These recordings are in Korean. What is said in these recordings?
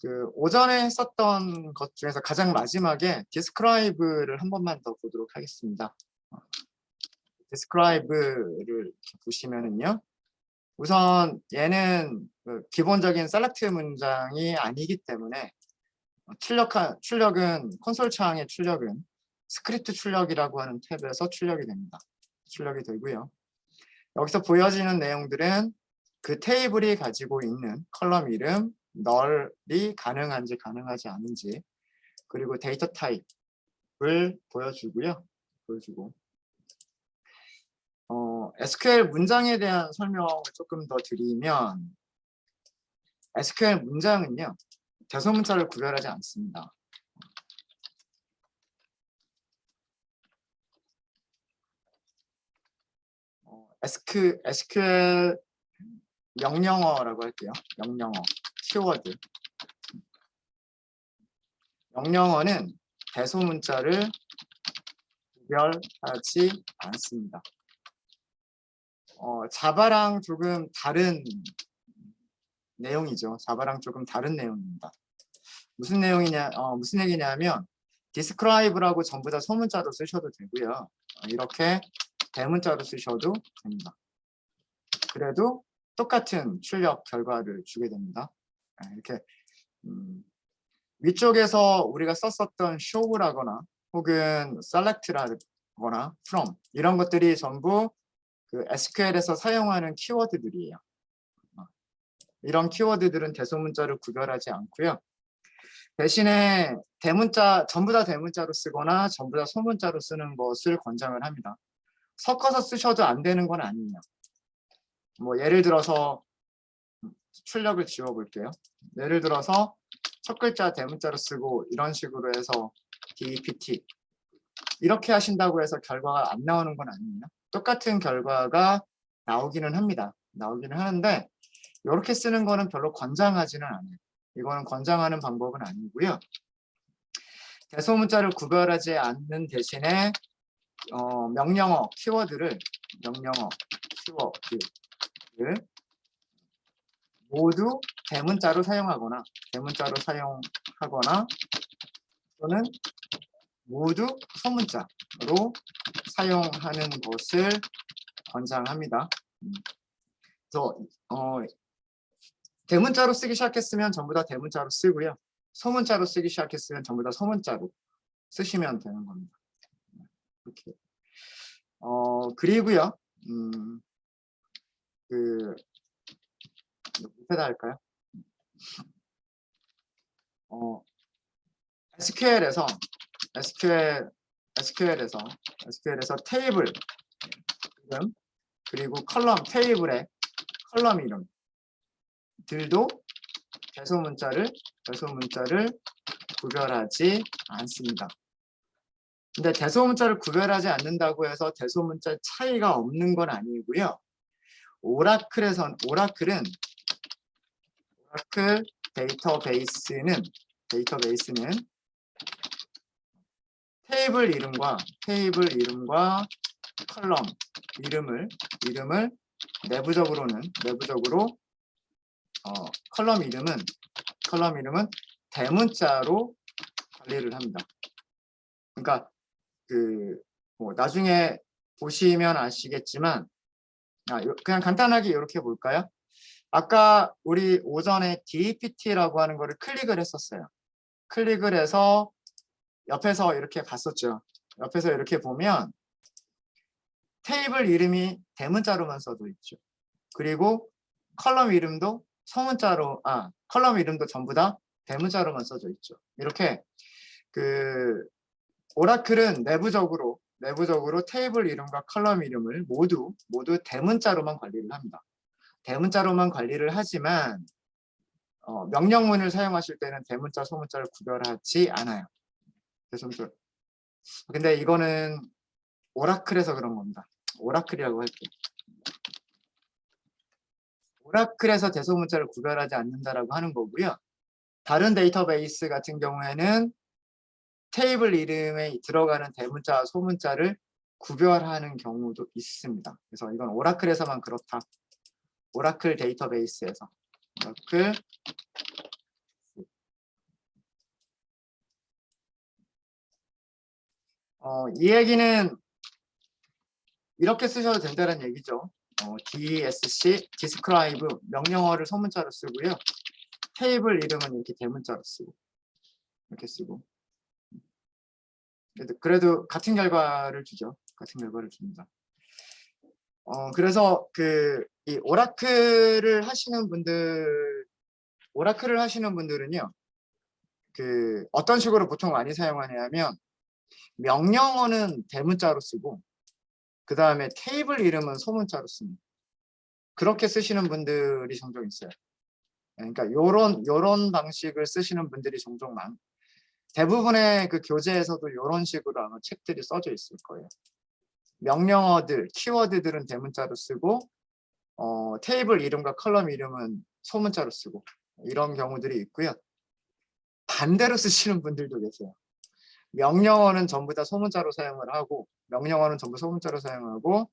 그 오전에 했었던 것 중에서 가장 마지막에 describe를 한 번만 더 보도록 하겠습니다. describe를 보시면은요. 우선 얘는 그 기본적인 select 문장이 아니기 때문에 출력은 콘솔 창의 출력은 스크립트 출력이라고 하는 탭에서 출력이 됩니다. 출력이 되고요. 여기서 보여지는 내용들은 그 테이블이 가지고 있는 컬럼 이름, 널이 가능한지 가능하지 않은지, 그리고 데이터 타입을 보여주고요. SQL 문장에 대한 설명을 조금 더 드리면, SQL 문장은요, 대소문자를 구별하지 않습니다. SQL 명령어라고 할게요. 명령어, 키워드. 명령어는 대소문자를 구별하지 않습니다. 자바랑 조금 다른 내용이죠. 자바랑 조금 다른 내용입니다. 무슨 얘기냐면 describe라고 전부 다 소문자로 쓰셔도 되고요. 이렇게 대문자로 쓰셔도 됩니다. 그래도 똑같은 출력 결과를 주게 됩니다. 이렇게 위쪽에서 우리가 썼었던 show라거나 혹은 select라거나 from 이런 것들이 전부 그 SQL에서 사용하는 키워드들이에요. 이런 키워드들은 대소문자를 구별하지 않고요. 대신에 대문자 전부 다 대문자로 쓰거나 전부 다 소문자로 쓰는 것을 권장을 합니다. 섞어서 쓰셔도 안 되는 건 아니에요. 뭐 예를 들어서 출력을 지워 볼게요. 예를 들어서 첫 글자 대문자로 쓰고 이런 식으로 해서 DPT 이렇게 하신다고 해서 결과가 안 나오는 건 아니에요. 똑같은 결과가 나오기는 합니다. 나오기는 하는데 이렇게 쓰는 거는 별로 권장하지는 않아요. 이거는 권장하는 방법은 아니고요. 대소문자를 구별하지 않는 대신에 명령어 키워드를 모두 대문자로 사용하거나 또는 모두 소문자로 사용하는 것을 권장합니다. 그래서 대문자로 쓰기 시작했으면 전부 다 대문자로 쓰고요. 소문자로 쓰기 시작했으면 전부 다 소문자로 쓰시면 되는 겁니다. 이렇게. 그리고요. 밑에다 할까요? SQL에서 테이블 이름 그리고 테이블의 컬럼 이름들도 대소문자를 구별하지 않습니다. 근데 대소문자를 구별하지 않는다고 해서 대소문자 차이가 없는 건 아니고요. 오라클 데이터베이스는 테이블 이름과 컬럼 이름을 내부적으로 컬럼 이름은 대문자로 관리를 합니다. 그러니까 나중에 보시면 아시겠지만 그냥 간단하게 이렇게 볼까요? 아까 우리 오전에 DPT라고 하는 거를 클릭을 했었어요. 클릭을 해서 옆에서 이렇게 봤었죠. 옆에서 이렇게 보면 테이블 이름이 대문자로만 써져 있죠. 그리고 컬럼 이름도 컬럼 이름도 전부 다 대문자로만 써져 있죠. 이렇게 오라클은 내부적으로 테이블 이름과 컬럼 이름을 모두 대문자로만 관리를 합니다. 대문자로만 관리를 하지만 명령문을 사용하실 때는 대문자, 소문자를 구별하지 않아요. 근데 이거는 오라클에서 그런 겁니다. 오라클이라고 할게요. 오라클에서 대소문자를 구별하지 않는다라고 하는 거고요. 다른 데이터베이스 같은 경우에는 테이블 이름에 들어가는 대문자와 소문자를 구별하는 경우도 있습니다. 그래서 이건 오라클에서만 그렇다. 오라클 데이터베이스에서 이 얘기는 이렇게 쓰셔도 된다는 얘기죠. DSC, describe 명령어를 소문자로 쓰고요. 테이블 이름은 이렇게 대문자로 쓰고 이렇게 쓰고. 그래도 같은 결과를 주죠. 같은 결과를 줍니다. 그래서 이 오라클을 하시는 분들은요. 어떤 식으로 보통 많이 사용하냐면 명령어는 대문자로 쓰고 그 다음에 테이블 이름은 소문자로 씁니다. 그렇게 쓰시는 분들이 종종 있어요. 그러니까 요런 방식을 쓰시는 분들이 종종 대부분의 그 교재에서도 요런 식으로 아마 책들이 써져 있을 거예요. 명령어들, 키워드들은 대문자로 쓰고 테이블 이름과 컬럼 이름은 소문자로 쓰고 이런 경우들이 있고요. 반대로 쓰시는 분들도 계세요. 명령어는 전부 다 소문자로 사용을 하고 명령어는 전부 소문자로 사용하고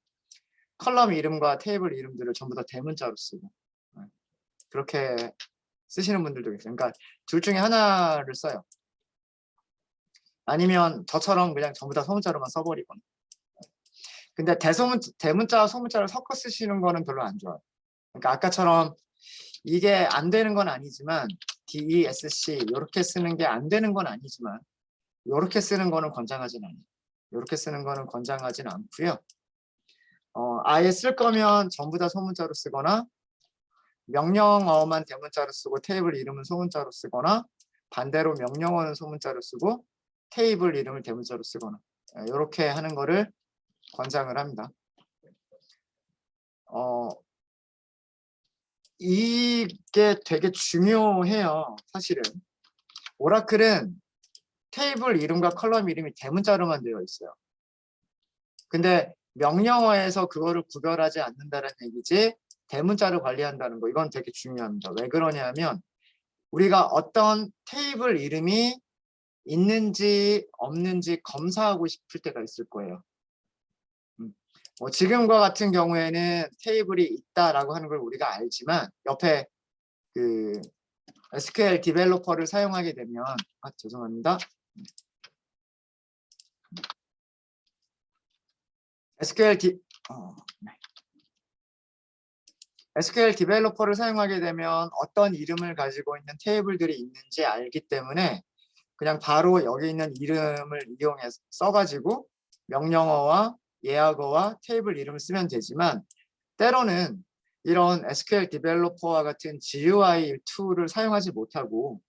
컬럼 이름과 테이블 이름들을 전부 다 대문자로 쓰고 그렇게 쓰시는 분들도 계세요. 그러니까 둘 중에 하나를 써요. 아니면 저처럼 그냥 전부 다 소문자로만 써버리거나. 근데 대문자와 소문자를 섞어 쓰시는 거는 별로 안 좋아요. 그러니까 아까처럼 이게 안 되는 건 아니지만 DESC 이렇게 쓰는 게 안 되는 건 아니지만 이렇게 쓰는 거는 권장하진 않아요. 이렇게 쓰는 거는 권장하진 않고요. 아예 쓸 거면 전부 다 소문자로 쓰거나 명령어만 대문자로 쓰고 테이블 이름은 소문자로 쓰거나 반대로 명령어는 소문자로 쓰고 테이블 이름을 대문자로 쓰거나 이렇게 하는 거를 권장을 합니다. 이게 되게 중요해요. 사실은 오라클은 테이블 이름과 컬럼 이름이 대문자로만 되어 있어요. 근데 명령어에서 그거를 구별하지 않는다는 얘기지 대문자를 관리한다는 거 이건 되게 중요합니다. 왜 그러냐면 우리가 어떤 테이블 이름이 있는지 없는지 검사하고 싶을 때가 있을 거예요. 지금과 같은 경우에는 테이블이 있다라고 하는 걸 우리가 알지만 옆에 그 SQL 디벨로퍼를 사용하게 되면 죄송합니다. SQL 디벨로퍼를 사용하게 되면 어떤 이름을 가지고 있는 테이블들이 있는지 알기 때문에 그냥 바로 여기 있는 이름을 이용해서 써가지고 명령어와 예약어와 테이블 이름을 쓰면 되지만 때로는 이런 SQL 디벨로퍼와 같은 GUI 툴을 사용하지 못하고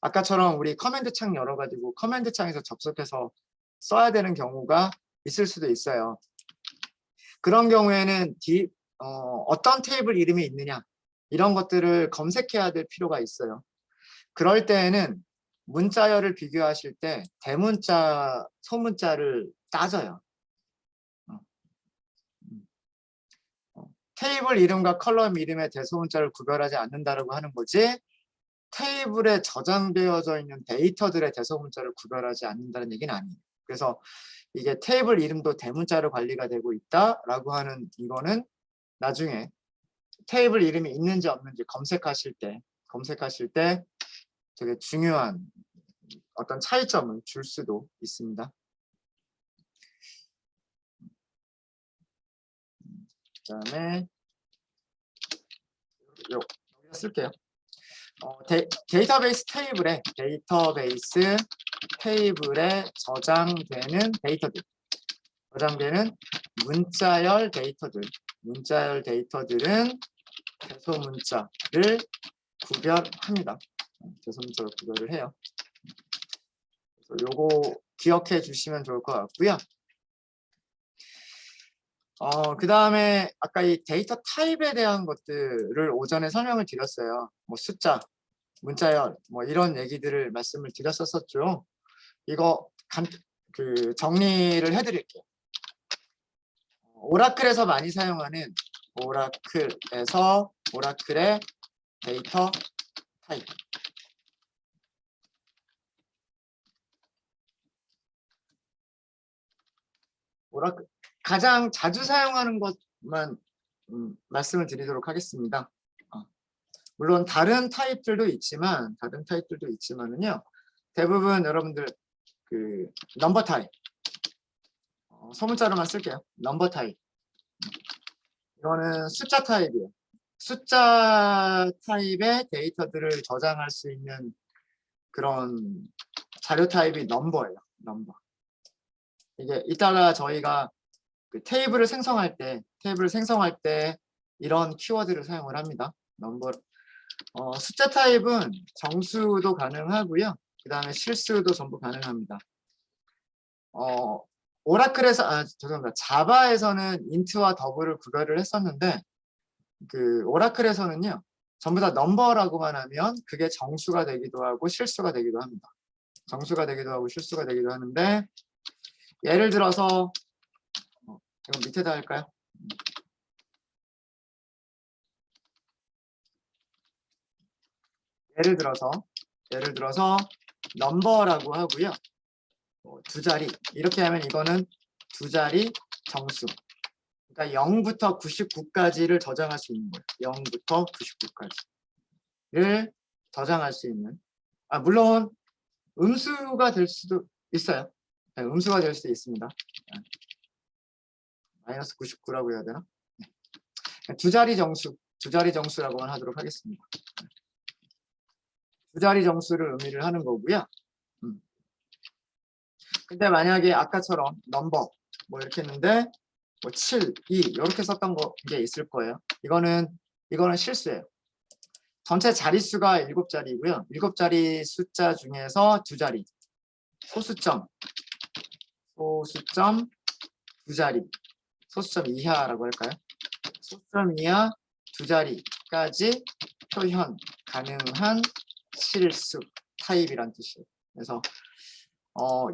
아까처럼 우리 커맨드 창 열어가지고 커맨드 창에서 접속해서 써야 되는 경우가 있을 수도 있어요. 그런 경우에는 어떤 테이블 이름이 있느냐 이런 것들을 검색해야 될 필요가 있어요. 그럴 때에는 문자열을 비교하실 때 대문자, 소문자를 따져요. 테이블 이름과 컬럼 이름의 대소문자를 구별하지 않는다라고 하는 거지 테이블에 저장되어져 있는 데이터들의 대소문자를 구별하지 않는다는 얘기는 아니에요. 그래서 이게 테이블 이름도 대문자로 관리가 되고 있다라고 하는 이거는 나중에 테이블 이름이 있는지 없는지 검색하실 때 되게 중요한 어떤 차이점을 줄 수도 있습니다. 그다음에 여기다 쓸게요. 데이터베이스 테이블에 저장되는 데이터들, 저장되는 문자열 데이터들은 대소문자를 구별합니다. 대소문자로 구별을 해요. 요거 기억해 주시면 좋을 것 같고요. 그 다음에 아까 이 데이터 타입에 대한 것들을 오전에 설명을 드렸어요. 뭐 숫자, 문자열, 뭐 이런 얘기들을 말씀을 드렸었죠. 이거 정리를 해드릴게요. 오라클에서 많이 사용하는 오라클의 데이터 타입. 오라클 가장 자주 사용하는 것만 말씀을 드리도록 하겠습니다. 물론 다른 타입들도 있지만은요. 대부분 여러분들 넘버 타입, 소문자로만 쓸게요. 넘버 타입. 이거는 숫자 타입이에요. 숫자 타입의 데이터들을 저장할 수 있는 그런 자료 타입이 넘버예요. 넘버. 이게 이따가 저희가 그 테이블을 생성할 때 이런 키워드를 사용을 합니다. 넘버. 숫자 타입은 정수도 가능하고요. 그 다음에 실수도 전부 가능합니다. 오라클에서 죄송합니다. 자바에서는 인트와 더블을 구별을 했었는데 그 오라클에서는요. 전부 다 넘버라고만 하면 그게 정수가 되기도 하고 실수가 되기도 합니다. 정수가 되기도 하고 실수가 되기도 하는데 예를 들어서 이거 밑에다 할까요? 예를 들어서 넘버라고 하고요. 두 자리 이렇게 하면 이거는 두 자리 정수. 그러니까 0부터 99까지를 저장할 수 있는 거예요. 0부터 99까지를 저장할 수 있는. 물론 음수가 될 수도 있어요. 네, 음수가 될 수도 있습니다. 마이너스 99라고 해야 되나? 네. 두 자리 정수라고만 하도록 하겠습니다. 두 자리 정수를 의미를 하는 거고요. 근데 만약에 아까처럼 넘버 뭐 이렇게 했는데 뭐 7, 2 이렇게 썼던 게 있을 거예요. 이거는 실수예요. 전체 자릿수가 7자리고요. 7자리 숫자 중에서 두 자리 소수점 두 자리 소수점 이하라고 할까요? 소수점 이하 두 자리까지 표현 가능한 실수 타입이란 뜻이에요. 그래서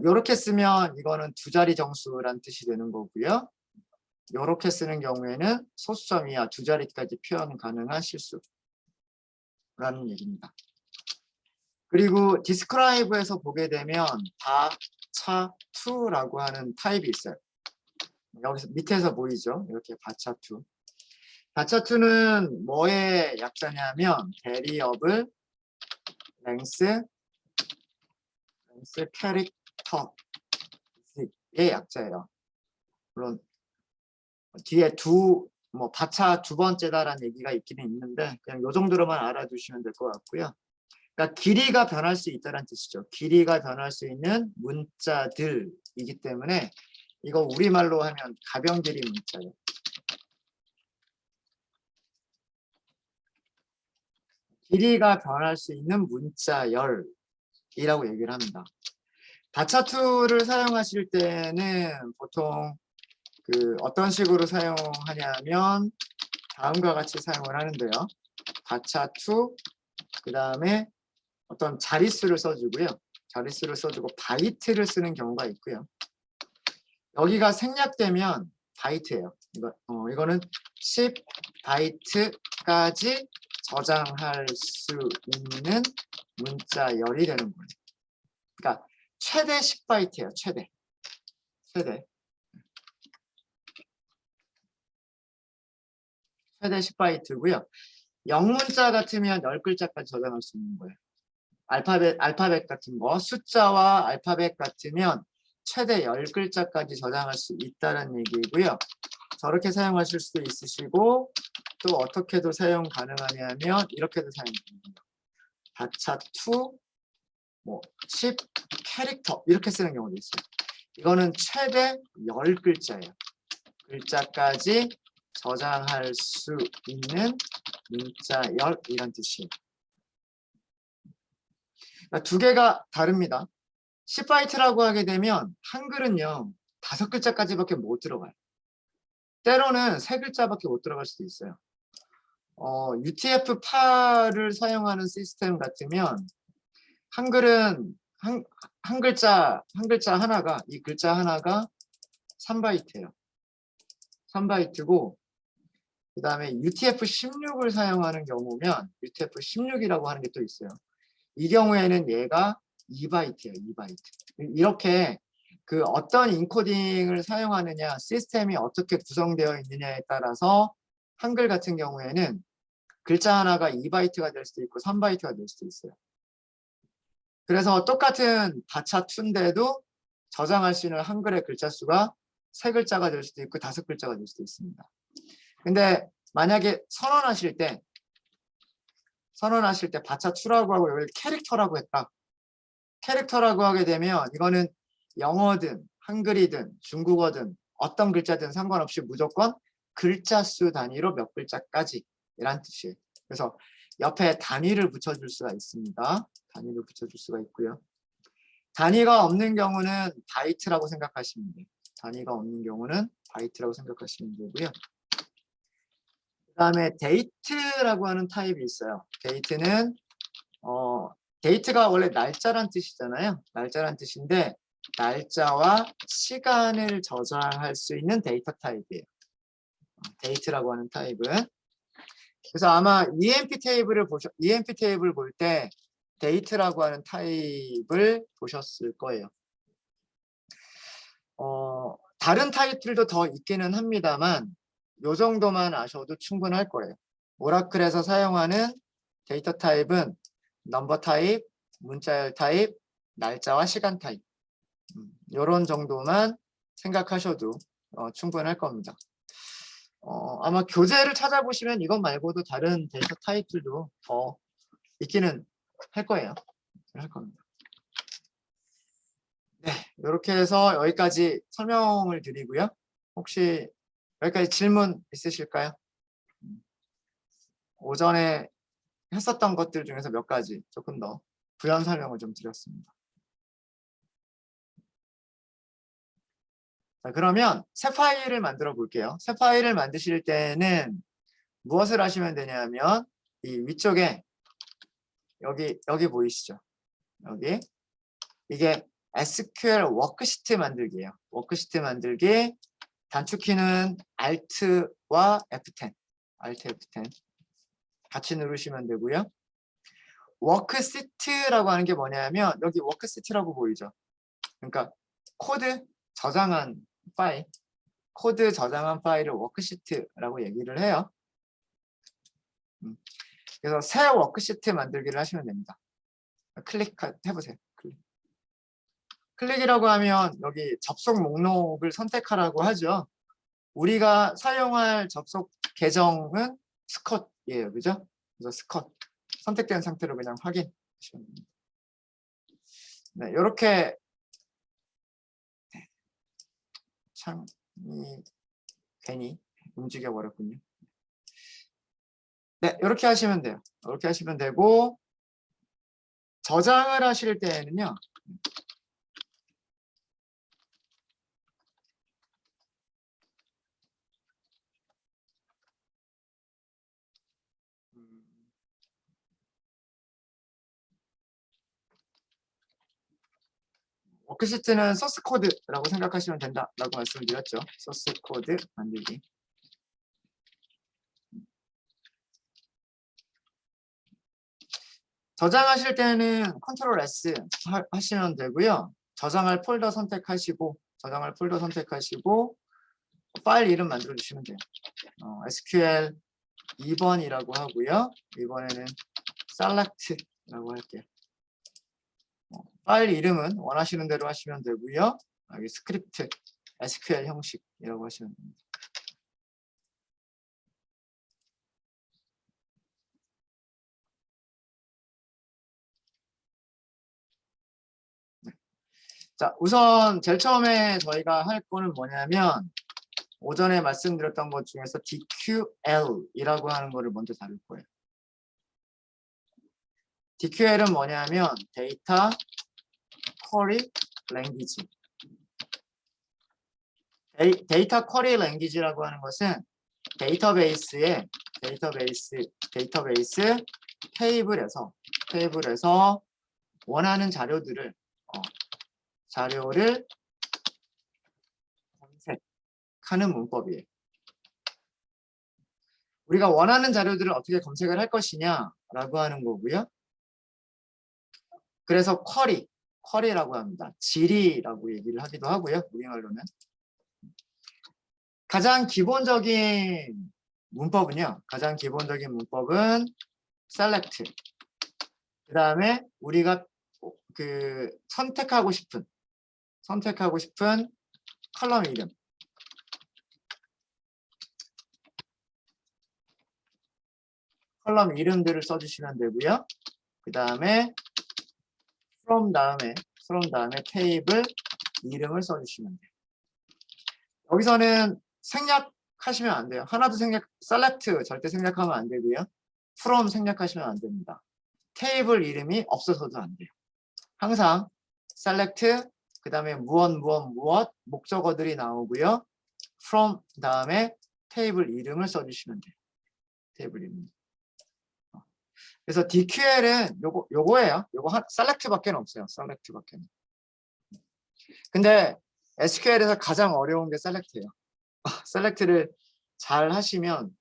요렇게 쓰면 이거는 두 자리 정수란 뜻이 되는 거고요. 요렇게 쓰는 경우에는 소수점 이하 두 자리까지 표현 가능한 실수라는 얘기입니다. 그리고 디스크라이브에서 보게 되면 바차2라고 하는 타입이 있어요. 여기서 밑에서 보이죠? 이렇게 바차2. 바차2는 뭐의 약자냐면 variable length 캐릭터의 약자예요. 물론 뒤에 바차 두 번째다라는 얘기가 있기는 있는데 그냥 요 정도로만 알아두시면 될 것 같고요. 그러니까 길이가 변할 수 있다는 뜻이죠. 길이가 변할 수 있는 문자들이기 때문에 이거 우리말로 하면 가변길이 문자예요. 길이가 변할 수 있는 문자열이라고 얘기를 합니다. 바차2를 사용하실 때는 보통 어떤 식으로 사용하냐면 다음과 같이 사용을 하는데요. 바차2 그 다음에 어떤 자릿수를 써주고요. 자릿수를 써주고 바이트를 쓰는 경우가 있고요. 여기가 생략되면 바이트예요. 이거는 10바이트까지 저장할 수 있는 문자열이 되는 거예요. 그러니까 최대 10바이트예요. 최대 10바이트고요. 영문자 같으면 10글자까지 저장할 수 있는 거예요. 알파벳 같은 거, 숫자와 알파벳 같으면 최대 10글자까지 저장할 수 있다는 얘기고요. 저렇게 사용하실 수도 있으시고 또 어떻게도 사용 가능하냐면 이렇게도 사용 가능합니다. 바차2 10 캐릭터 이렇게 쓰는 경우도 있어요. 이거는 최대 10글자예요. 글자까지 저장할 수 있는 문자열이란 뜻이에요. 그러니까 두 개가 다릅니다. 10바이트라고 하게 되면 한글은요 5글자까지밖에 못 들어가요. 때로는 3글자밖에 못 들어갈 수도 있어요. UTF-8을 사용하는 시스템 같으면 한글은 한 글자 하나가 이 글자 하나가 3바이트예요. 3바이트고 그 다음에 UTF-16을 사용하는 경우면 UTF-16이라고 하는 게 또 있어요. 이 경우에는 얘가 2바이트예요. 2바이트. 이렇게 어떤 인코딩을 사용하느냐, 시스템이 어떻게 구성되어 있느냐에 따라서 한글 같은 경우에는 글자 하나가 2바이트가 될 수도 있고 3바이트가 될 수도 있어요. 그래서 똑같은 바차2인데도 저장할 수 있는 한글의 글자 수가 세 글자가 될 수도 있고 5글자가 될 수도 있습니다. 근데 만약에 선언하실 때 바차 투라고 하고 여기를 캐릭터라고 했다. 캐릭터라고 하게 되면 이거는 영어든 한글이든 중국어든 어떤 글자든 상관없이 무조건 글자 수 단위로 몇 글자까지 이란 뜻이에요. 그래서 옆에 단위를 붙여줄 수가 있습니다. 단위를 붙여줄 수가 있고요. 단위가 없는 경우는 바이트라고 생각하시면 돼요. 단위가 없는 경우는 바이트라고 생각하시면 되고요. 그 다음에 데이트라고 하는 타입이 있어요. 데이트는 데이트가 원래 날짜란 뜻이잖아요. 날짜란 뜻인데 날짜와 시간을 저장할 수 있는 데이터 타입이에요. 데이트라고 하는 타입은. 그래서 아마 EMP 테이블을 볼 때 데이트라고 하는 타입을 보셨을 거예요. 다른 타입들도 더 있기는 합니다만 이 정도만 아셔도 충분할 거예요. 오라클에서 사용하는 데이터 타입은 넘버 타입, 문자열 타입, 날짜와 시간 타입 이런 정도만 생각하셔도 충분할 겁니다. 아마 교재를 찾아보시면 이것 말고도 다른 데이터 타입들도 더 있기는 할 거예요. 할 겁니다. 네, 이렇게 해서 여기까지 설명을 드리고요. 혹시 여기까지 질문 있으실까요? 오전에 했었던 것들 중에서 몇 가지 조금 더 부연 설명을 좀 드렸습니다. 자, 그러면 새 파일을 만들어 볼게요. 새 파일을 만드실 때는 무엇을 하시면 되냐면 이 위쪽에 여기 보이시죠? 여기 이게 SQL 워크시트 만들기예요. 워크시트 만들기 단축키는 Alt와 F10, Alt F10 같이 누르시면 되고요. 워크시트라고 하는 게 뭐냐면 여기 워크시트라고 보이죠? 그러니까 코드 저장한 파일을 워크시트라고 얘기를 해요. 그래서 새 워크시트 만들기를 하시면 됩니다. 클릭해보세요. 클릭이라고 하면 여기 접속 목록을 선택하라고 하죠. 우리가 사용할 접속 계정은 스컷이에요. 그죠? 그래서 스컷 선택된 상태로 그냥 확인하시면 됩니다. 네, 이렇게 창이 괜히 움직여 버렸군요. 네, 이렇게 하시면 돼요. 이렇게 하시면 되고 저장을 하실 때에는요. 워크시트는 소스 코드라고 생각하시면 된다라고 말씀드렸죠. 소스 코드 만들기. 저장하실 때는 컨트롤 S 하시면 되고요. 저장할 폴더 선택하시고 파일 이름 만들어 주시면 돼요. SQL 2번이라고 하고요. 이번에는 select라고 할게요. 파일 이름은 원하시는 대로 하시면 되고요. 여기 스크립트 SQL 형식이라고 하시면 됩니다. 네. 자, 우선 제일 처음에 저희가 할 거는 뭐냐면 오전에 말씀드렸던 것 중에서 DQL이라고 하는 거를 먼저 다룰 거예요. DQL은 뭐냐면 데이터 쿼리 랭귀지. 데이터 쿼리 랭귀지라고 하는 것은 데이터베이스 테이블에서 원하는 자료를 검색하는 문법이에요. 우리가 원하는 자료들을 어떻게 검색을 할 것이냐라고 하는 거고요. 그래서 쿼리라고 합니다. 질이라고 얘기를 하기도 하고요. 우리말로는. 가장 기본적인 문법은요. select. 그 다음에 우리가 선택하고 싶은 컬럼 이름. 컬럼 이름들을 써주시면 되고요. 그 다음에 from 다음에 테이블 이름을 써주시면 돼요. 여기서는 생략하시면 안 돼요. 하나도 select 절대 생략하면 안 되고요. from 생략하시면 안 됩니다. 테이블 이름이 없어서도 안 돼요. 항상 select 그 다음에 무엇 목적어들이 나오고요. from 다음에 테이블 이름을 써주시면 돼요. 테이블 이름. 그래서 DQL은 요거예요. 요거 select밖에 없어요. select밖에. 근데 SQL에서 가장 어려운 게 select예요. select를 잘 하시면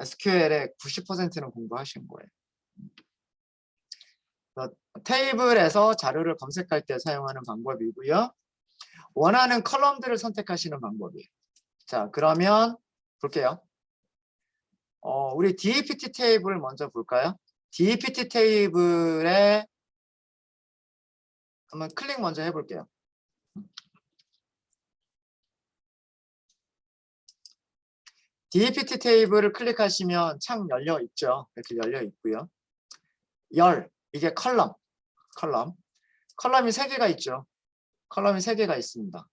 SQL의 90%는 공부하신 거예요. 테이블에서 자료를 검색할 때 사용하는 방법이고요. 원하는 컬럼들을 선택하시는 방법이에요. 자, 그러면 볼게요. 우리 DEPT 테이블 먼저 볼까요? DEPT 테이블에 한번 클릭 먼저 해볼게요. DEPT 테이블을 클릭하시면 창 열려 있죠. 이렇게 열려 있고요. 이게 컬럼이 3개가 있죠. 컬럼이 3개가 있습니다.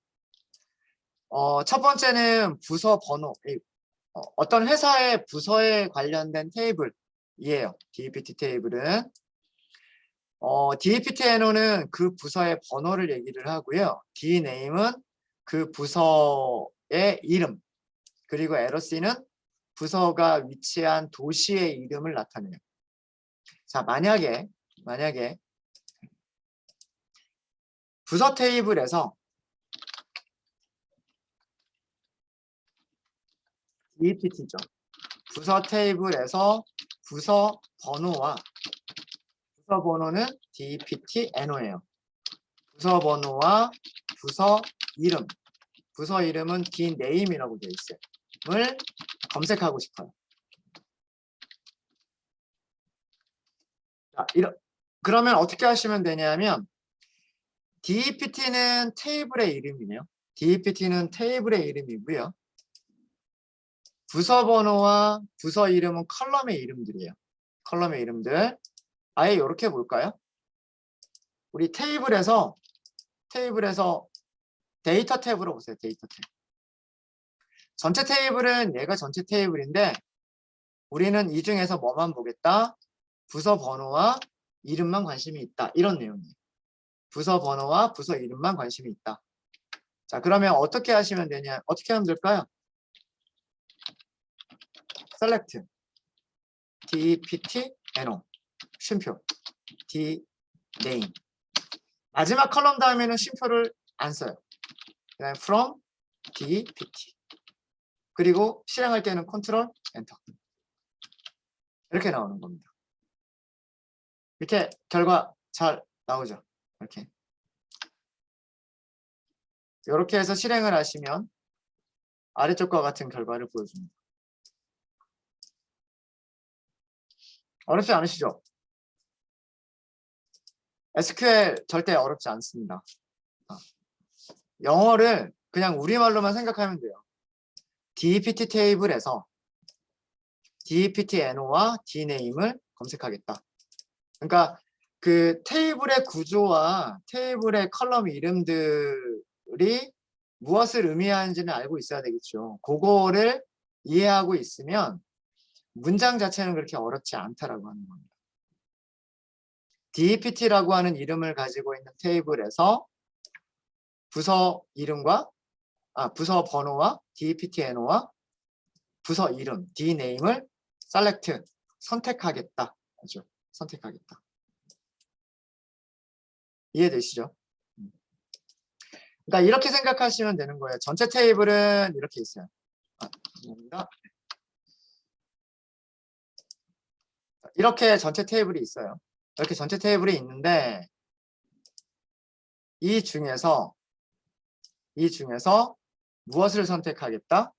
첫 번째는 부서 번호, 어떤 회사의 부서에 관련된 테이블이에요. DEPT 테이블은. DEPT NO는 그 부서의 번호를 얘기를 하고요. DNAM은 그 부서의 이름, 그리고 LOC는 부서가 위치한 도시의 이름을 나타내요. 자, 만약에 부서 테이블에서 DEPT죠. 부서 테이블에서 부서 번호는 DEPT NO예요. 부서 번호와 부서 이름은 DNAM이라고 되어 있어요. 을 검색하고 싶어요. 자, 그러면 어떻게 하시면 되냐면 DEPT는 테이블의 이름이네요. DEPT는 테이블의 이름이고요. 부서 번호와 부서 이름은 컬럼의 이름들이에요. 컬럼의 이름들. 아예 이렇게 볼까요? 우리 테이블에서 데이터 탭으로 보세요. 데이터 탭. 전체 테이블은 얘가 전체 테이블인데 우리는 이 중에서 뭐만 보겠다? 부서 번호와 이름만 관심이 있다. 이런 내용이에요. 부서 번호와 부서 이름만 관심이 있다. 자, 그러면 어떻게 하시면 되냐? 어떻게 하면 될까요? select DEPT NO 쉼표 DNAME 마지막 컬럼 다음에는 쉼표를 안 써요. 그다음에 from DEPT 그리고 실행할 때는 컨트롤 엔터 이렇게 나오는 겁니다. 이렇게 결과 잘 나오죠. 이렇게 해서 실행을 하시면 아래쪽과 같은 결과를 보여줍니다. 어렵지 않으시죠? SQL 절대 어렵지 않습니다. 영어를 그냥 우리말로만 생각하면 돼요. DEPT 테이블에서 DEPT NO와 DNAM을 검색하겠다. 그러니까 그 테이블의 구조와 테이블의 컬럼 이름들이 무엇을 의미하는지는 알고 있어야 되겠죠. 그거를 이해하고 있으면 문장 자체는 그렇게 어렵지 않다라고 하는 겁니다. DEPT라고 하는 이름을 가지고 있는 테이블에서 부서 번호와 DEPT NO와 부서 이름 DNAM을 select 선택하겠다. 그렇죠? 선택하겠다. 이해되시죠? 그러니까 이렇게 생각하시면 되는 거예요. 전체 테이블은 이렇게 있어요. 죄송합니다. 이렇게 전체 테이블이 있어요. 이렇게 전체 테이블이 있는데 이 중에서 무엇을 선택하겠다?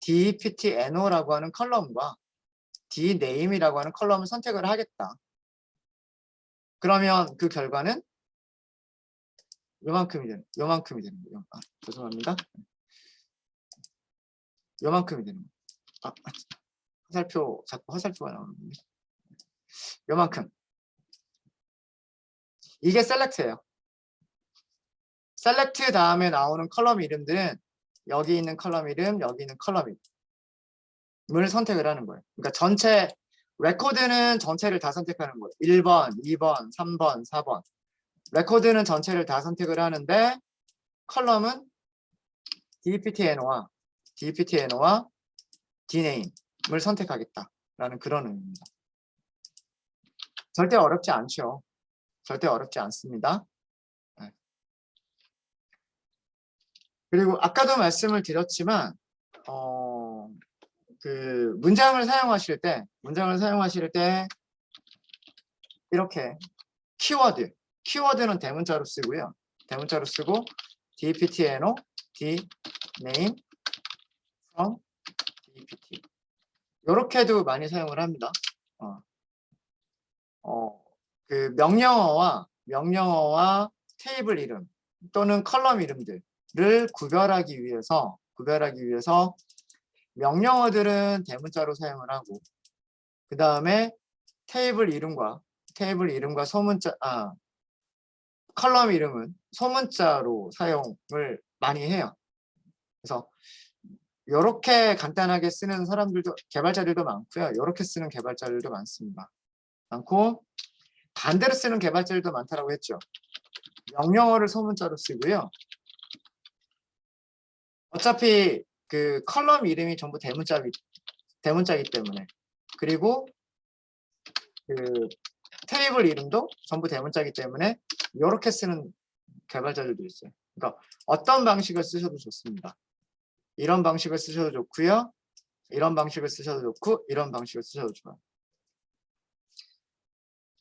DEPT NO라고 하는 컬럼과 DNAM이라고 하는 컬럼을 선택을 하겠다. 그러면 그 결과는 요만큼이 되는 거예요. 죄송합니다. 요만큼이 되는 거예요. 화살표 자꾸 화살표가 나오는데 요만큼. 이게 셀렉트예요. 셀렉트 다음에 나오는 컬럼 이름들은 여기 있는 컬럼 이름, 여기 있는 컬럼 이름을 선택을 하는 거예요. 그러니까 전체 레코드는 전체를 다 선택하는 거예요. 1번, 2번, 3번, 4번. 레코드는 전체를 다 선택을 하는데 컬럼은 dptno와 dname을 선택하겠다라는 그런 의미입니다. 절대 어렵지 않죠. 절대 어렵지 않습니다. 네. 그리고 아까도 말씀을 드렸지만 그 문장을 사용하실 때 이렇게 키워드는 대문자로 쓰고요. 대문자로 쓰고 dptno, dname, from, dpt 이렇게도 많이 사용을 합니다. 그 명령어와 테이블 이름 또는 컬럼 이름들을 구별하기 위해서 명령어들은 대문자로 사용을 하고 그 다음에 테이블 이름과 컬럼 이름은 소문자로 사용을 많이 해요. 그래서 이렇게 간단하게 쓰는 사람들도 개발자들도 많고요. 이렇게 쓰는 개발자들도 많고 반대로 쓰는 개발자들도 많다라고 했죠. 명령어를 소문자로 쓰고요. 어차피 그 컬럼 이름이 전부 대문자이기 때문에 그리고 그 테이블 이름도 전부 대문자이기 때문에 이렇게 쓰는 개발자들도 있어요. 그러니까 어떤 방식을 쓰셔도 좋습니다. 이런 방식을 쓰셔도 좋고요. 이런 방식을 쓰셔도 좋고 이런 방식을 쓰셔도 좋아요.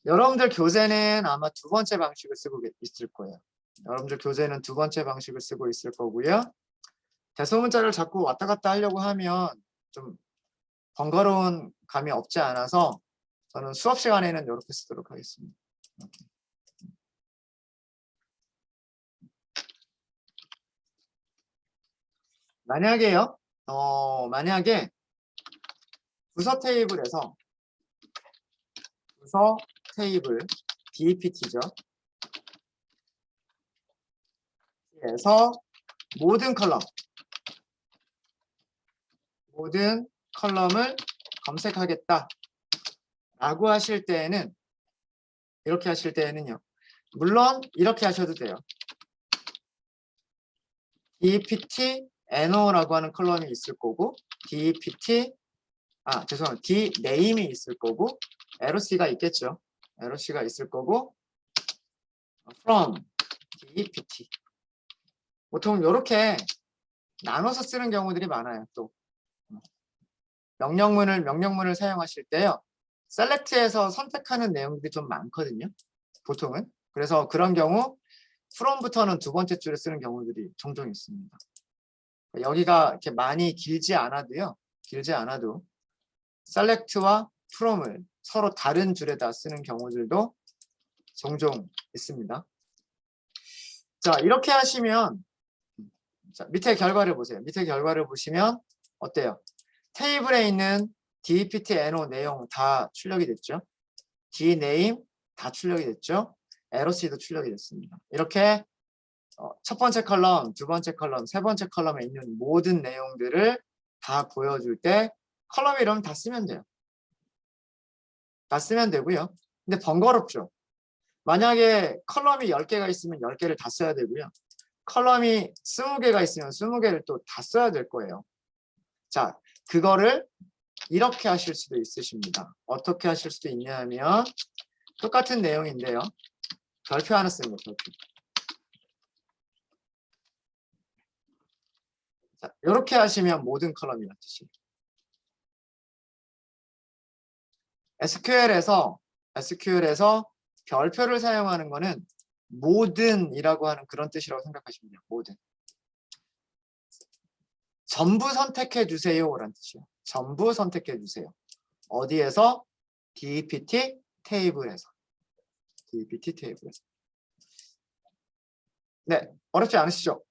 여러분들 교재는 아마 두 번째 방식을 쓰고 있을 거예요. 여러분들 교재는 두 번째 방식을 쓰고 있을 거고요. 대소문자를 자꾸 왔다 갔다 하려고 하면 좀 번거로운 감이 없지 않아서 저는 수업 시간에는 이렇게 쓰도록 하겠습니다. 이렇게. 만약에 부서 테이블 DPT죠. 에서 모든 컬럼을 검색하겠다 라고 하실 때에는 이렇게 하실 때에는요. 물론 이렇게 하셔도 돼요. dptno라고 하는 컬럼이 있을 거고 dname이 있을 거고 roc가 있겠죠. roc가 있을 거고 from dpt 보통 이렇게 나눠서 쓰는 경우들이 많아요. 또 명령문을 사용하실 때요. select에서 선택하는 내용들이 좀 많거든요. 보통은. 그래서 그런 경우 from부터는 두 번째 줄에 쓰는 경우들이 종종 있습니다. 여기가 이렇게 많이 길지 않아도 select와 from을 서로 다른 줄에다 쓰는 경우들도 종종 있습니다. 자, 이렇게 하시면 자, 밑에 결과를 보세요. 밑에 결과를 보시면 어때요? 테이블에 있는 dptno 내용 다 출력이 됐죠. dname 다 출력이 됐죠. roc도 출력이 됐습니다. 이렇게 첫 번째 컬럼, 두 번째 컬럼, 세 번째 컬럼에 있는 모든 내용들을 다 보여줄 때 컬럼 이름 다 쓰면 돼요. 다 쓰면 되고요. 근데 번거롭죠. 만약에 컬럼이 10개가 있으면 10개를 다 써야 되고요. 컬럼이 20개가 있으면 20개를 또 다 써야 될 거예요. 자, 그거를 이렇게 하실 수도 있으십니다. 어떻게 하실 수도 있냐면 똑같은 내용인데요. 별표 하나 쓰는 거죠. 자, 이렇게 하시면 모든 컬럼이라는 뜻이에요. SQL에서 별표를 사용하는 거는 모든이라고 하는 그런 뜻이라고 생각하시면 돼요. 모든. 전부 선택해 주세요라는 뜻이에요. 전부 선택해 주세요. 어디에서? DPT 테이블에서. 네, 어렵지 않으시죠?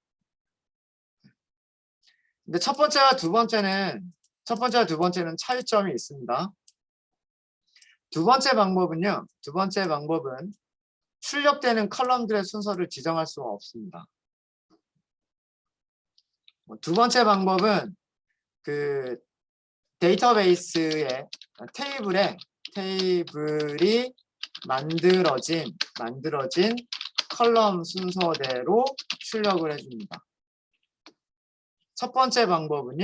근데 첫 번째와 두 번째는 첫 번째와 두 번째는 차이점이 있습니다. 두 번째 방법은요. 두 번째 방법은 출력되는 컬럼들의 순서를 지정할 수가 없습니다. 두 번째 방법은 그 데이터베이스의 테이블이 만들어진 컬럼 순서대로 출력을 해줍니다. 첫 번째 방법은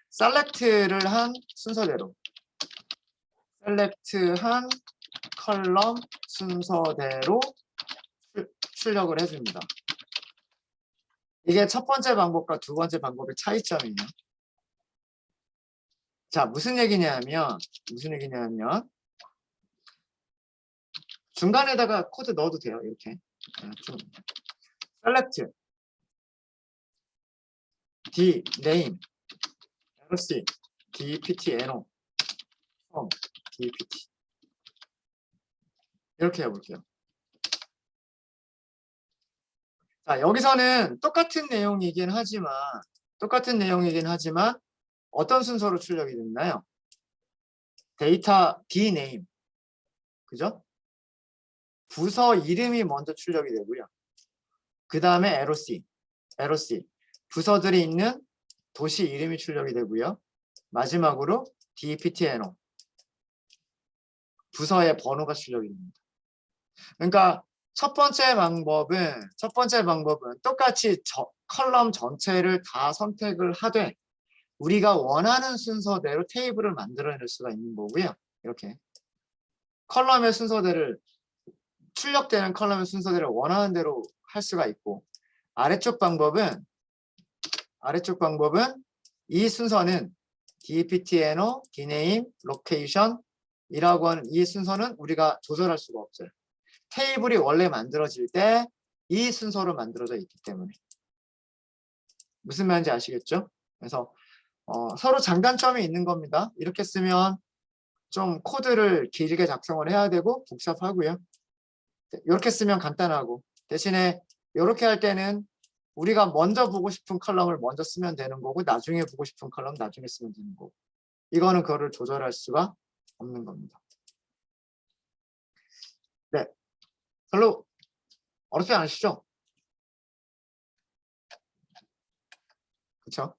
셀렉트를 한 순서대로 셀렉트한 컬럼 순서대로 출력을 해줍니다. 이게 첫 번째 방법과 두 번째 방법의 차이점이에요. 자, 무슨 얘기냐면 중간에다가 코드 넣어도 돼요. 이렇게 좀 select d name rc dpt no from dpt 이렇게 해볼게요. 자, 여기서는 똑같은 내용이긴 하지만 어떤 순서로 출력이 됐나요? 데이터 d name, 그죠? 부서 이름이 먼저 출력이 되고요. 그 다음에 LOC, 부서들이 있는 도시 이름이 출력이 되고요. 마지막으로 DPTNO, 부서의 번호가 출력이 됩니다. 그러니까 첫 번째 방법은 똑같이 컬럼 전체를 다 선택을 하되 우리가 원하는 순서대로 테이블을 만들어낼 수가 있는 거고요. 이렇게 컬럼의 순서대를 출력되는 컬럼의 순서대를 원하는 대로 할 수가 있고, 아래쪽 방법은 이 순서는 dptno, dname, location 이라고 하는 이 순서는 우리가 조절할 수가 없어요. 테이블이 원래 만들어질 때 이 순서로 만들어져 있기 때문에. 무슨 말인지 아시겠죠? 그래서 서로 장단점이 있는 겁니다. 이렇게 쓰면 좀 코드를 길게 작성을 해야 되고 복잡하고요. 이렇게 쓰면 간단하고, 대신에 이렇게 할 때는 우리가 먼저 보고 싶은 컬럼을 먼저 쓰면 되는 거고 나중에 보고 싶은 컬럼 나중에 쓰면 되는 거고, 이거는 그거를 조절할 수가 없는 겁니다. 네, 별로 어렵지 않으시죠? 그렇죠?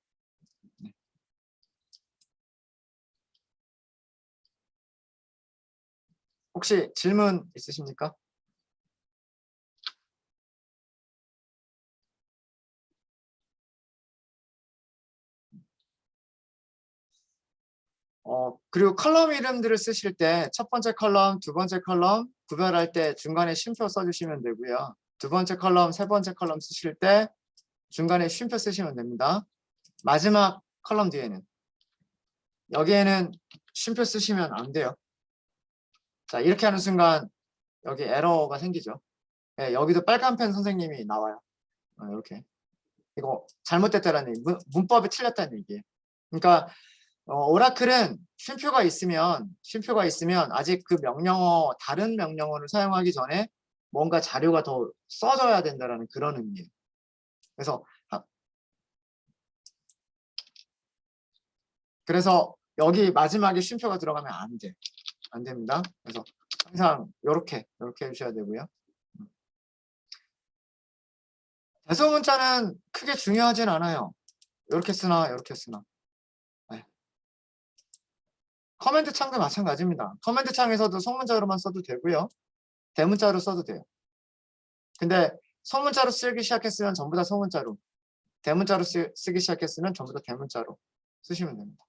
네. 혹시 질문 있으십니까? 그리고 컬럼 이름들을 쓰실 때 첫 번째 컬럼, 두 번째 컬럼 구별할 때 중간에 쉼표 써주시면 되고요. 두 번째 컬럼, 세 번째 컬럼 쓰실 때 중간에 쉼표 쓰시면 됩니다. 마지막 컬럼 뒤에는, 여기에는 쉼표 쓰시면 안 돼요. 자, 이렇게 하는 순간 여기 에러가 생기죠. 네, 여기도 빨간 펜 선생님이 나와요. 이렇게. 이거 잘못됐다라는 얘기, 문법이 틀렸다는 얘기예요. 그러니까 오라클은 쉼표가 있으면 아직 그 명령어, 다른 명령어를 사용하기 전에 뭔가 자료가 더 써져야 된다는 그런 의미예요. 그래서 여기 마지막에 쉼표가 들어가면 안 됩니다. 그래서 항상 이렇게 해주셔야 되고요. 대소문자는 크게 중요하진 않아요. 이렇게 쓰나 네. 커맨드 창도 마찬가지입니다. 커맨드 창에서도 소문자로만 써도 되고요. 대문자로 써도 돼요. 근데 소문자로 쓰기 시작했으면 전부 다 소문자로, 대문자로 쓰기 시작했으면 전부 다 대문자로 쓰시면 됩니다.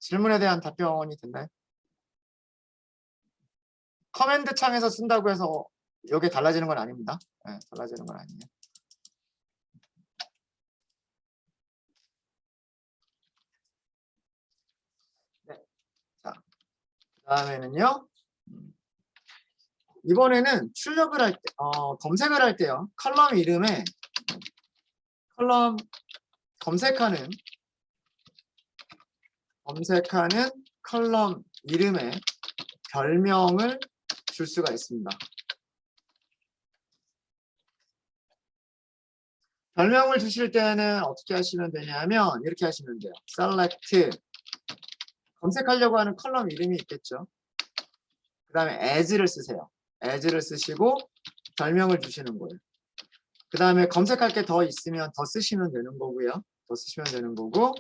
질문에 대한 답변이 됐나요? 커맨드 창에서 쓴다고 해서 이게 달라지는 건 아닙니다. 네, 달라지는 건 아니에요. 네. 자, 그다음에는요. 이번에는 출력을 할 때, 검색을 할 때요. 컬럼 이름에 검색하는 컬럼 이름에 별명을 줄 수가 있습니다. 별명을 주실 때는 어떻게 하시면 되냐면 이렇게 하시면 돼요. select 검색하려고 하는 컬럼 이름이 있겠죠. 그 다음에 as를 쓰세요. as를 쓰시고 별명을 주시는 거예요. 그 다음에 검색할 게 더 있으면 더 쓰시면 되는 거고요. 더 쓰시면 되는 거고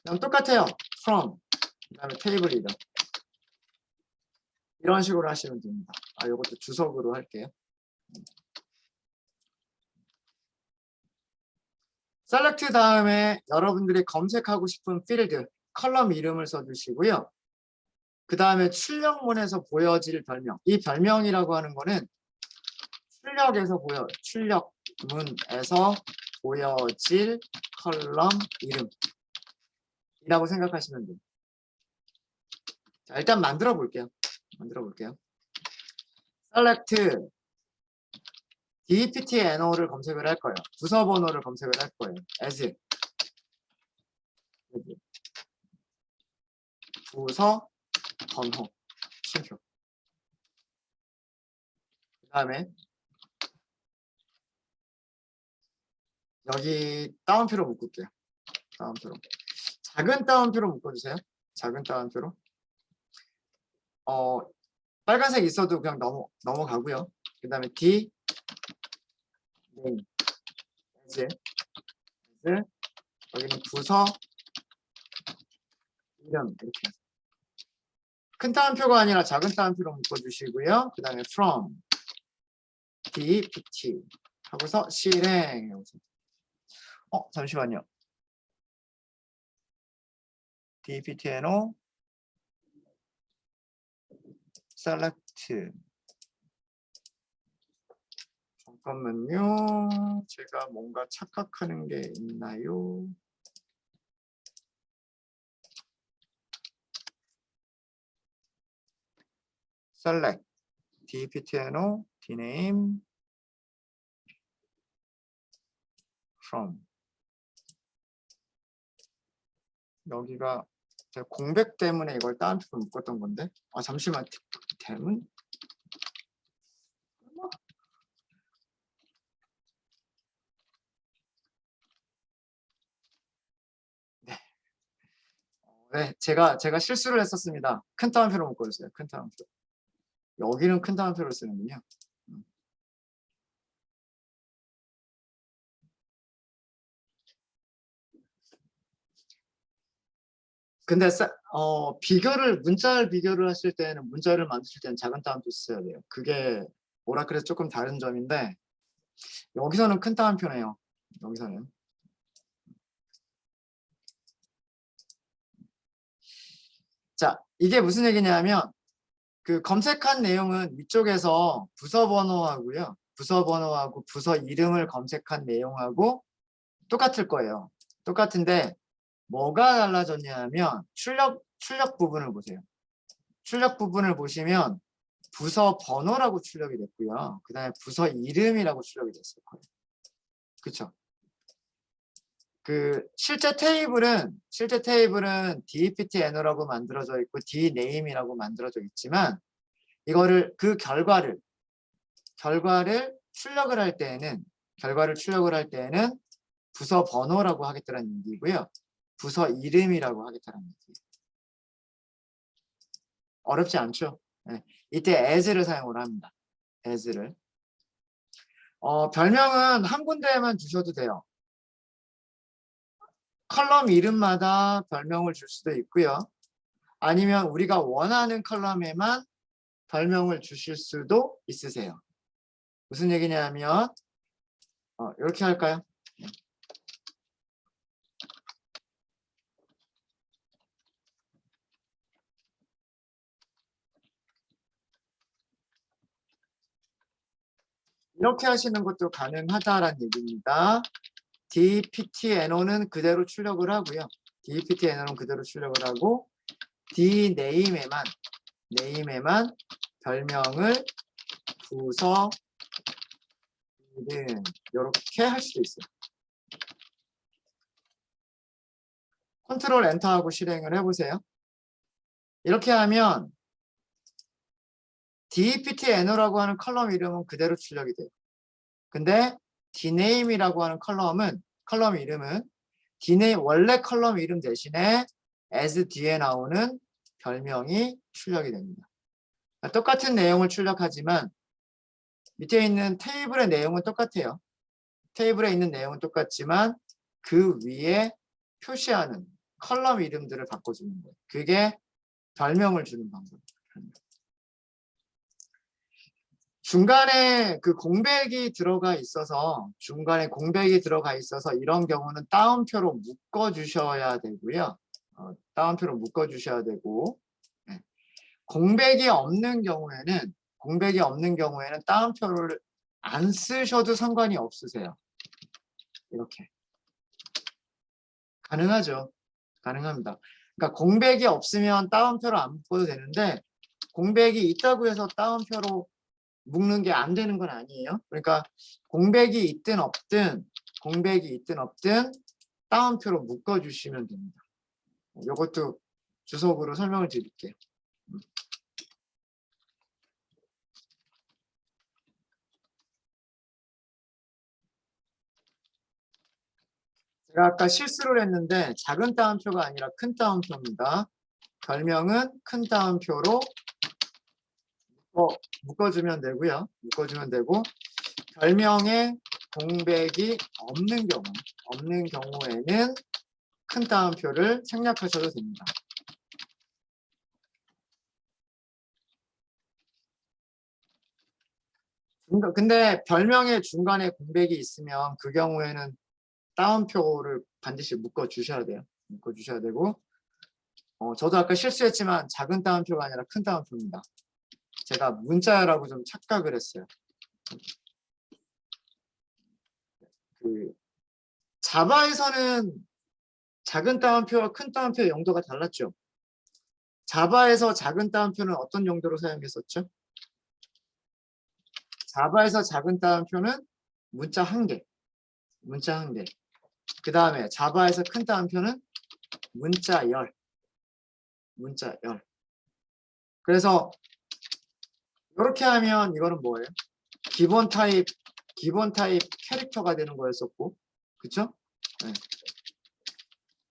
그다음 똑같아요. from 그 다음에 테이블 이름 이런 식으로 하시면 됩니다. 이것도 주석으로 할게요. select 다음에 여러분들이 검색하고 싶은 필드 컬럼 이름을 써주시고요. 그 다음에 출력문에서 보여질 별명. 이 별명이라고 하는 거는 출력문에서 보여질 컬럼 이름이라고 생각하시면 돼요. 자, 일단 만들어 볼게요. select dptno를 검색을 할 거예요. 부서 번호를 검색을 할 거예요. as 부서 번호 쉼표. 그 다음에 여기 따옴표로 묶을게요. 따옴표로. 작은 따옴표로 묶어주세요. 작은 따옴표로. 빨간색 있어도 그냥 넘어가고요. 그 다음에 D, name, as, 여기는 부서, 이름 이렇게. 큰 따옴표가 아니라 작은 따옴표로 묶어주시고요. 그 다음에 from, dpt 하고서 실행. 잠시만요. dptno select 잠깐만요. 제가 뭔가 착각하는 게 있나요? select dptno dname from 여기가 제가 공백 때문에 이걸 따옴표로 묶었던 건데 잠시만 댐은 네, 제가 실수를 했었습니다. 큰 따옴표로 묶어주세요. 큰 따옴표. 여기는 큰 따옴표를 쓰는군요. 근데 문자를 비교를 하실 때는 문자를 만드실 때는 작은 따옴표 써야 돼요. 그게 오라클에서 조금 다른 점인데 여기서는 큰 따옴표네요. 여기서는. 자, 이게 무슨 얘기냐면 그 검색한 내용은 위쪽에서 부서 번호하고요. 부서 번호하고 부서 이름을 검색한 내용하고 똑같을 거예요. 똑같은데 뭐가 달라졌냐면 출력 부분을 보세요. 출력 부분을 보시면 부서 번호라고 출력이 됐고요. 그 다음에 부서 이름이라고 출력이 됐을 거예요. 그쵸? 그 실제 테이블은 dptno라고 만들어져 있고 dname이라고 만들어져 있지만 이거를 그 결과를 출력을 할 때에는 부서 번호라고 하겠다는 얘기고요. 부서 이름이라고 하겠다는 얘기예요. 어렵지 않죠? 네. 이때 as를 사용을 합니다. as를. 별명은 한 군데에만 주셔도 돼요. 컬럼 이름마다 별명을 줄 수도 있고요. 아니면 우리가 원하는 컬럼에만 별명을 주실 수도 있으세요. 무슨 얘기냐면 이렇게 할까요? 이렇게 하시는 것도 가능하다라는 얘기입니다. dptno는 그대로 출력을 하고요. dptno는 그대로 출력을 하고 dname에만 별명을 부서 이름 이렇게 할 수도 있어요. 컨트롤 엔터하고 실행을 해보세요. 이렇게 하면 dptno라고 하는 컬럼 이름은 그대로 출력이 돼요. 근데 dname이라고 하는 컬럼 이름은 dname 원래 컬럼 이름 대신에 as 뒤에 나오는 별명이 출력이 됩니다. 똑같은 내용을 출력하지만 밑에 있는 테이블의 내용은 똑같아요. 테이블에 있는 내용은 똑같지만 그 위에 표시하는 컬럼 이름들을 바꿔주는 거예요. 그게 별명을 주는 방법이에요. 중간에 그 공백이 들어가 있어서 이런 경우는 따옴표로 묶어 주셔야 되고요. 따옴표로 묶어 주셔야 되고, 네. 공백이 없는 경우에는 따옴표를 안 쓰셔도 상관이 없으세요. 이렇게 가능하죠. 가능합니다. 그러니까 공백이 없으면 따옴표로 안 묶어도 되는데 공백이 있다고 해서 따옴표로 묶는 게 안 되는 건 아니에요. 그러니까 공백이 있든 없든 따옴표로 묶어 주시면 됩니다. 이것도 주석으로 설명을 드릴게요. 제가 아까 실수를 했는데 작은 따옴표가 아니라 큰 따옴표입니다. 별명은 큰 따옴표로 묶어주면 되고요. 별명에 공백이 없는 경우에는 큰 따옴표를 생략하셔도 됩니다. 근데 별명의 중간에 공백이 있으면 그 경우에는 따옴표를 반드시 묶어 주셔야 돼요. 되고, 저도 아까 실수했지만 작은 따옴표가 아니라 큰 따옴표입니다. 제가 문자라고 좀 착각을 했어요. 자바에서는 작은 따옴표와 큰 따옴표의 용도가 달랐죠. 자바에서 작은 따옴표는 어떤 용도로 사용했었죠? 자바에서 작은 따옴표는 문자 한 개. 그 다음에 자바에서 큰 따옴표는 문자 열. 그래서 이렇게 하면 이거는 뭐예요? 기본 타입 캐릭터가 되는 거였었고, 그쵸? 네.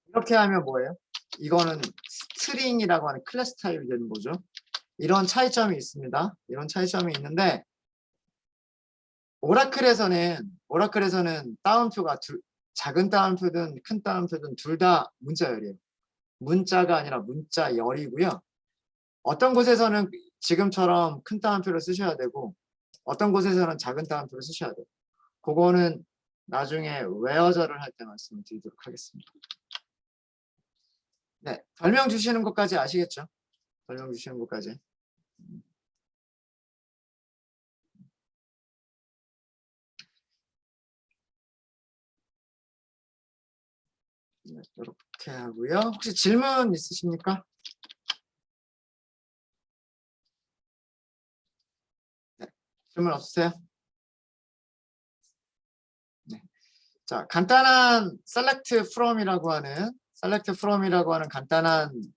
이렇게 하면 뭐예요? 이거는 스트링이라고 하는 클래스 타입이 되는 거죠. 이런 차이점이 있습니다. 이런 차이점이 있는데 오라클에서는 따옴표가 작은 따옴표든 큰 따옴표든 둘 다 문자열이에요. 문자가 아니라 문자열이고요. 어떤 곳에서는 지금처럼 큰 따옴표를 쓰셔야 되고 어떤 곳에서는 작은 따옴표를 쓰셔야 돼요. 그거는 나중에 웨어저를 할 때 말씀을 드리도록 하겠습니다. 네, 별명 주시는 것까지 아시겠죠? 별명 주시는 것까지. 네, 이렇게 하고요. 혹시 질문 있으십니까? 네, 질문 없으세요? 네. 자, 간단한 select from이라고 하는 간단한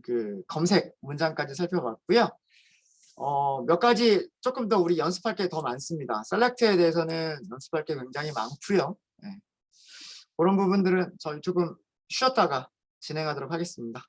그 검색 문장까지 살펴봤고요. 몇 가지 조금 더 우리 연습할 게 더 많습니다. select에 대해서는 연습할 게 굉장히 많고요. 네. 그런 부분들은 저희 조금 쉬었다가 진행하도록 하겠습니다.